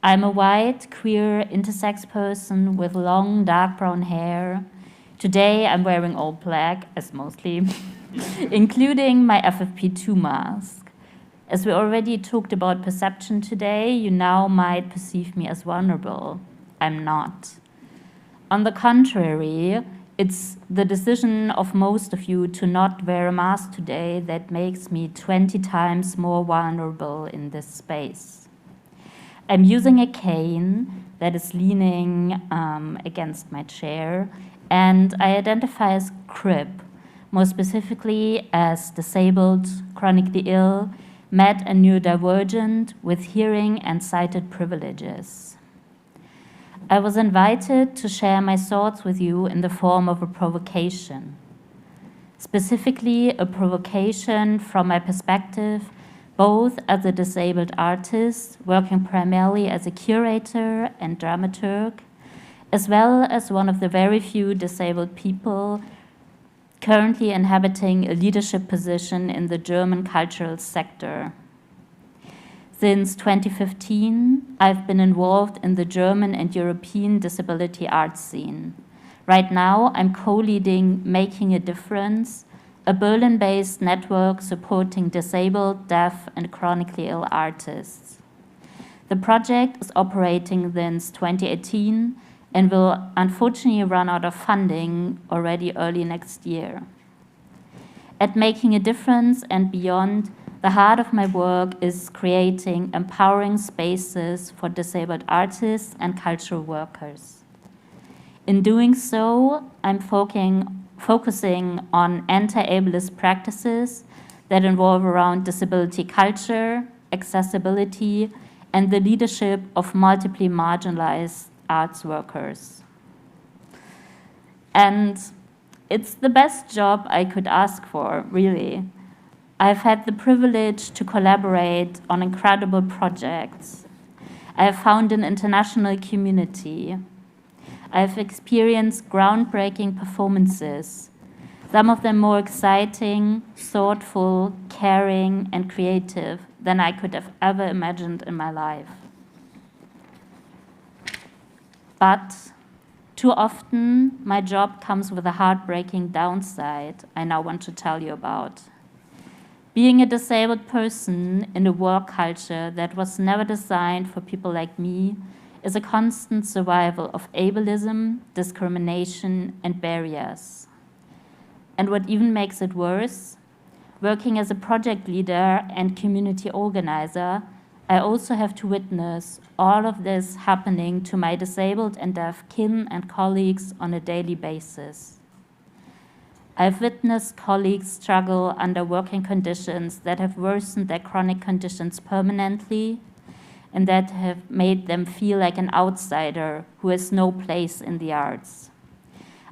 I'm a white, queer, intersex person with long, dark brown hair. Today I'm wearing all black, as mostly, including my FFP2 mask. As we already talked about perception today, you now might perceive me as vulnerable. I'm not. On the contrary, it's the decision of most of you to not wear a mask today that makes me 20 times more vulnerable in this space. I'm using a cane that is leaning against my chair, and I identify as crip, more specifically as disabled, chronically ill, med and neurodivergent with hearing and sighted privileges. I was invited to share my thoughts with you in the form of a provocation. Specifically, a provocation from my perspective, both as a disabled artist, working primarily as a curator and dramaturg, as well as one of the very few disabled people currently inhabiting a leadership position in the German cultural sector. Since 2015, I've been involved in the German and European disability art scene. Right now, I'm co-leading Making a Difference, a Berlin-based network supporting disabled, deaf, and chronically ill artists. The project is operating since 2018 and will unfortunately run out of funding already early next year. At Making a Difference and beyond, the heart of my work is creating empowering spaces for disabled artists and cultural workers. In doing so, I'm focusing on anti-ableist practices that involve around disability culture, accessibility, and the leadership of multiply marginalized arts workers. And it's the best job I could ask for, really. I've had the privilege to collaborate on incredible projects. I have found an international community. I've experienced groundbreaking performances, some of them more exciting, thoughtful, caring, and creative than I could have ever imagined in my life. But too often, my job comes with a heartbreaking downside I now want to tell you about. Being a disabled person in a work culture that was never designed for people like me is a constant survival of ableism, discrimination, and barriers. And what even makes it worse, working as a project leader and community organizer, I also have to witness all of this happening to my disabled and deaf kin and colleagues on a daily basis. I've witnessed colleagues struggle under working conditions that have worsened their chronic conditions permanently and that have made them feel like an outsider who has no place in the arts.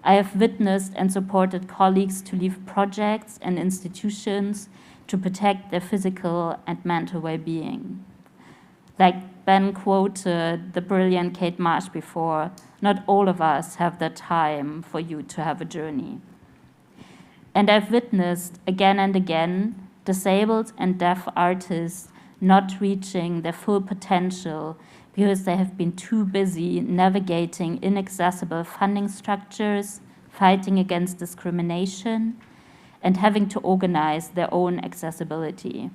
I have witnessed and supported colleagues to leave projects and institutions to protect their physical and mental well-being. Like Ben quoted the brilliant Kate Marsh before, not all of us have the time for you to have a journey. And I've witnessed again and again disabled and deaf artists not reaching their full potential because they have been too busy navigating inaccessible funding structures, fighting against discrimination, and having to organize their own accessibility.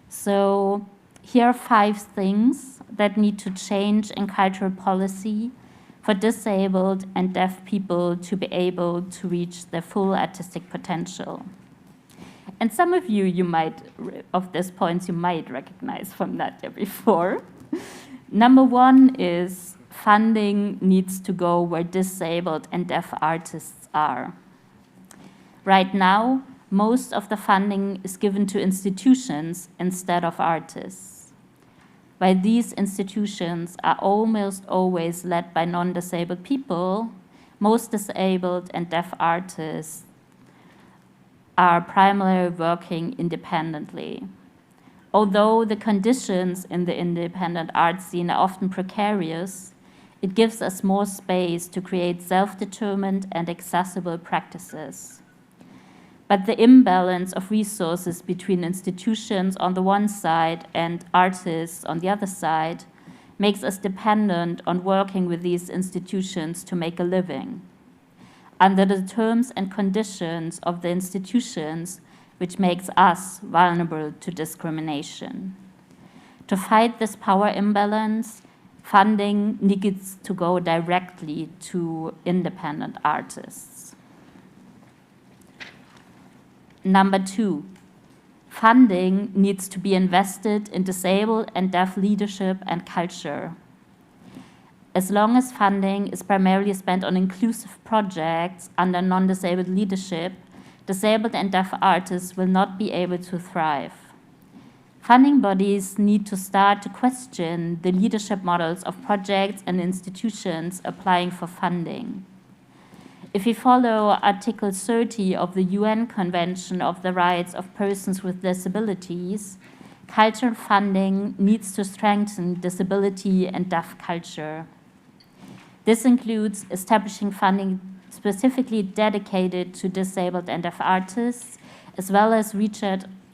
So here are 5 things that need to change in cultural policy for disabled and deaf people to be able to reach their full artistic potential. And some of you might, of these points, you might recognize from Nadia before. Number 1 is funding needs to go where disabled and deaf artists are. Right now, most of the funding is given to institutions instead of artists. While these institutions are almost always led by non-disabled people, most disabled and deaf artists are primarily working independently. Although the conditions in the independent art scene are often precarious, it gives us more space to create self-determined and accessible practices. But the imbalance of resources between institutions on the one side and artists on the other side makes us dependent on working with these institutions to make a living, under the terms and conditions of the institutions, which makes us vulnerable to discrimination. To fight this power imbalance, funding needs to go directly to independent artists. Number 2, funding needs to be invested in disabled and deaf leadership and culture. As long as funding is primarily spent on inclusive projects under non-disabled leadership, disabled and deaf artists will not be able to thrive. Funding bodies need to start to question the leadership models of projects and institutions applying for funding. If we follow Article 30 of the UN Convention of the Rights of Persons with Disabilities, cultural funding needs to strengthen disability and deaf culture. This includes establishing funding specifically dedicated to disabled and deaf artists, as well as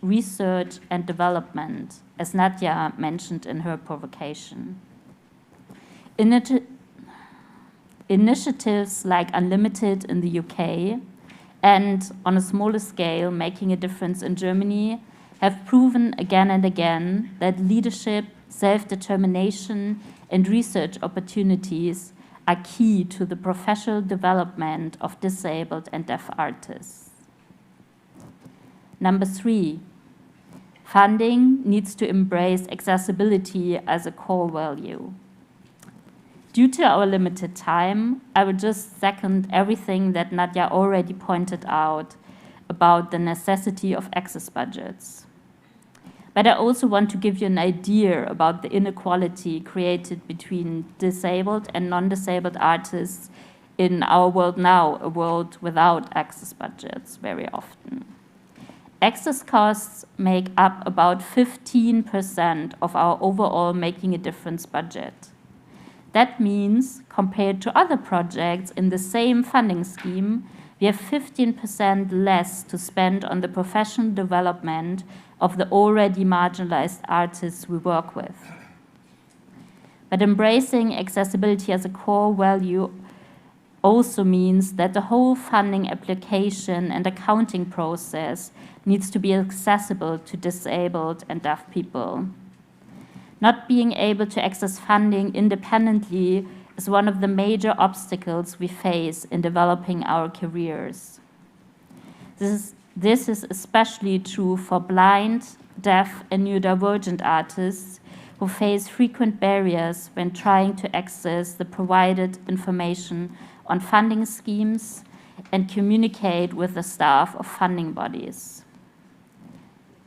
research and development, as Nadia mentioned in her provocation. Initiatives like Unlimited in the UK and, on a smaller scale, Making a Difference in Germany have proven again and again that leadership, self-determination, and research opportunities are key to the professional development of disabled and deaf artists. Number 3, funding needs to embrace accessibility as a core value. Due to our limited time, I will just second everything that Nadia already pointed out about the necessity of access budgets. But I also want to give you an idea about the inequality created between disabled and non-disabled artists in our world now, a world without access budgets very often. Access costs make up about 15% of our overall Making a Difference budget. That means, compared to other projects in the same funding scheme, we have 15% less to spend on the professional development of the already marginalized artists we work with. But embracing accessibility as a core value also means that the whole funding application and accounting process needs to be accessible to disabled and deaf people. Not being able to access funding independently is one of the major obstacles we face in developing our careers. This is especially true for blind, deaf, and neurodivergent artists who face frequent barriers when trying to access the provided information on funding schemes and communicate with the staff of funding bodies.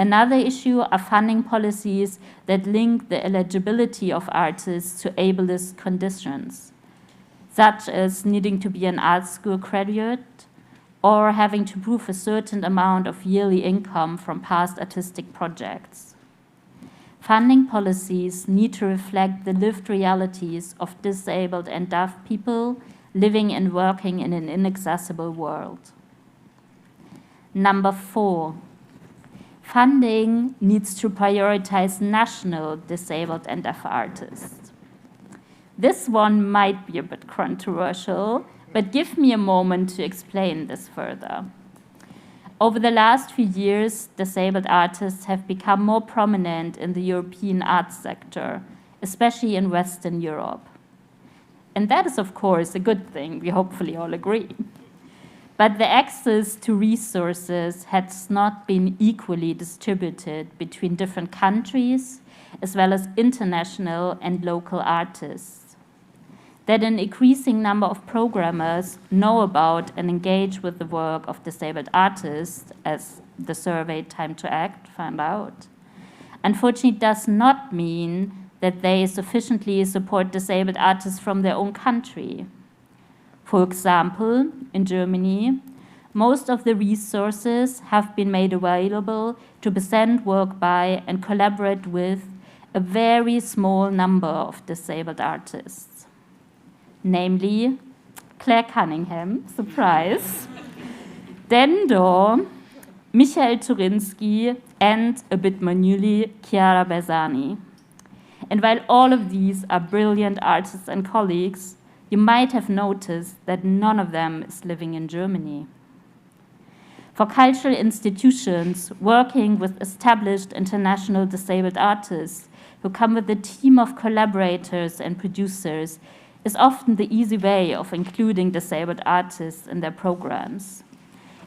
Another issue are funding policies that link the eligibility of artists to ableist conditions, such as needing to be an art school graduate or having to prove a certain amount of yearly income from past artistic projects. Funding policies need to reflect the lived realities of disabled and deaf people living and working in an inaccessible world. Number 4. Funding needs to prioritize national disabled and deaf artists. This one might be a bit controversial, but give me a moment to explain this further. Over the last few years, disabled artists have become more prominent in the European arts sector, especially in Western Europe. And that is, of course, a good thing, we hopefully all agree. But the access to resources has not been equally distributed between different countries, as well as international and local artists. That an increasing number of programmers know about and engage with the work of disabled artists, as the survey Time to Act found out, unfortunately does not mean that they sufficiently support disabled artists from their own country. For example, in Germany, most of the resources have been made available to present work by and collaborate with a very small number of disabled artists, namely Claire Cunningham, surprise, Dendo, Michael Turinsky, and a bit more newly, Chiara Bersani. And while all of these are brilliant artists and colleagues, you might have noticed that none of them is living in Germany. For cultural institutions working with established international disabled artists who come with a team of collaborators and producers is often the easy way of including disabled artists in their programs.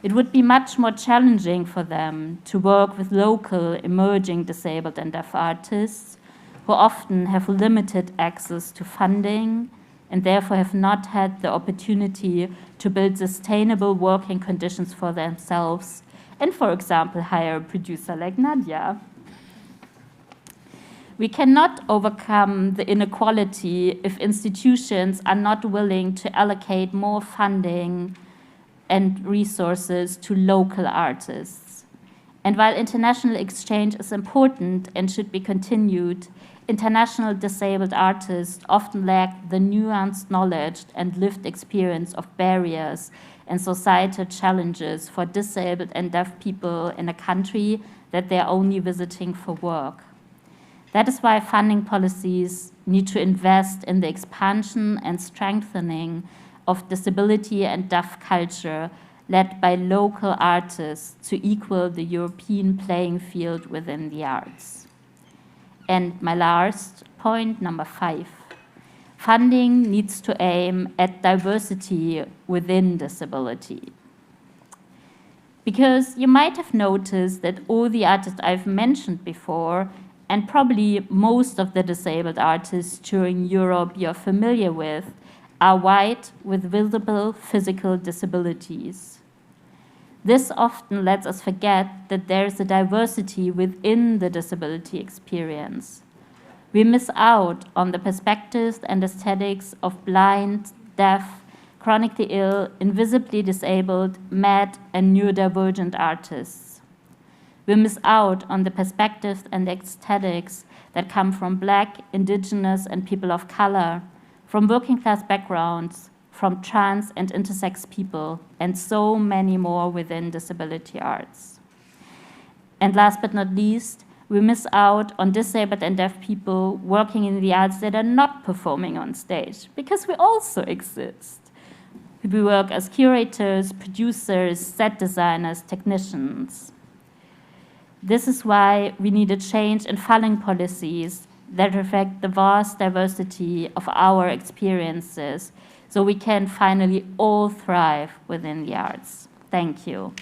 It would be much more challenging for them to work with local emerging disabled and deaf artists who often have limited access to funding and therefore have not had the opportunity to build sustainable working conditions for themselves and, for example, hire a producer like Nadia. We cannot overcome the inequality if institutions are not willing to allocate more funding and resources to local artists. And while international exchange is important and should be continued, international disabled artists often lack the nuanced knowledge and lived experience of barriers and societal challenges for disabled and deaf people in a country that they're only visiting for work. That is why funding policies need to invest in the expansion and strengthening of disability and deaf culture led by local artists to equal the European playing field within the arts. And my last point, number 5. Funding needs to aim at diversity within disability. Because you might have noticed that all the artists I've mentioned before, and probably most of the disabled artists touring Europe you're familiar with, are white with visible physical disabilities. This often lets us forget that there is a diversity within the disability experience. We miss out on the perspectives and aesthetics of blind, deaf, chronically ill, invisibly disabled, mad, and neurodivergent artists. We miss out on the perspectives and aesthetics that come from Black, Indigenous, and people of color, from working class backgrounds, from trans and intersex people, and so many more within disability arts. And last but not least, we miss out on disabled and deaf people working in the arts that are not performing on stage, because we also exist. We work as curators, producers, set designers, technicians. This is why we need a change in funding policies that reflect the vast diversity of our experiences, so we can finally all thrive within the arts. Thank you.